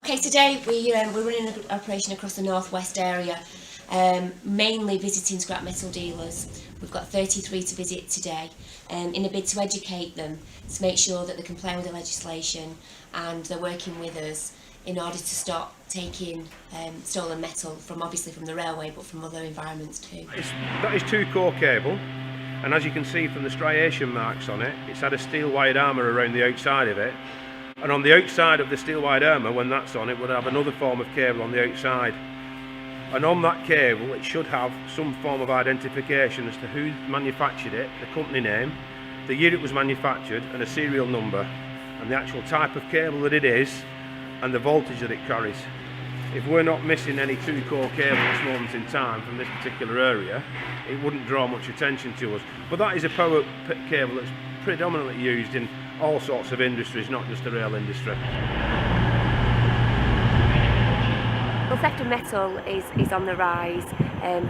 Okay, today we're running an operation across the northwest area, mainly visiting scrap metal dealers. We've got 33 to visit today, in a bid to educate them, to make sure that they're complying with the legislation and they're working with us in order to stop taking stolen metal from, obviously from the railway, but from other environments too. That is 2-core cable, and as you can see from the striation marks on it, it's had a steel wired armour around the outside of it. And on the outside of the steel wired armour, when that's on, it would have another form of cable on the outside. And on that cable it should have some form of identification as to who manufactured it, the company name, the year it was manufactured, and a serial number, and the actual type of cable that it is, and the voltage that it carries. If we're not missing any 2-core cable at this moment in time from this particular area, it wouldn't draw much attention to us. But that is a power cable that's predominantly used in all sorts of industries, not just the rail industry. Well, theft of metal is on the rise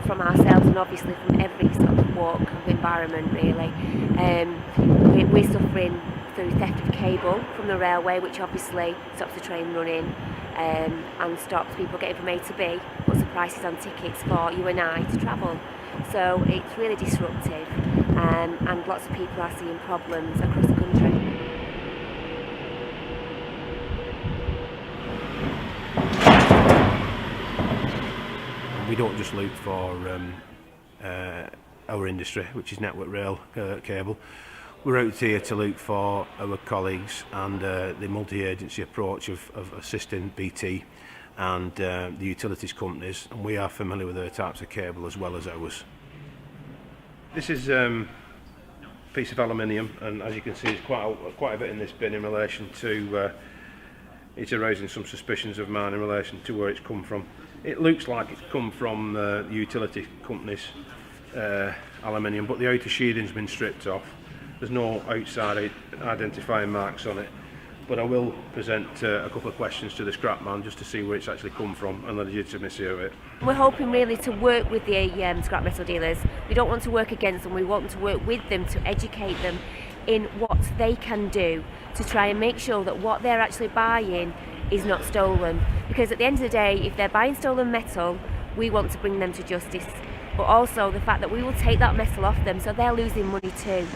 from ourselves and obviously from every sort of walk of environment really. We're suffering through theft of cable from the railway, which obviously stops the train running and stops people getting from A to B, puts the prices on tickets for you and I to travel. So it's really disruptive and lots of people are seeing problems across the country. We don't just look for our industry, which is network rail cable. We're out here to look for our colleagues and the multi-agency approach of assisting BT and the utilities companies, and we are familiar with their types of cable as well as ours. This is a piece of aluminium, and as you can see, there's quite a bit in this bin in relation to it's arousing some suspicions of mine in relation to where it's come from. It looks like it's come from the utility company's aluminium, but the outer sheathing's been stripped off. There's no outside identifying marks on it, but I will present a couple of questions to the scrap man just to see where it's actually come from and the legitimacy of it. We're hoping really to work with the scrap metal dealers. We don't want to work against them, we want to work with them to educate them in what they can do to try and make sure that what they're actually buying is not stolen. Because at the end of the day, if they're buying stolen metal, we want to bring them to justice. But also the fact that we will take that metal off them, so they're losing money too.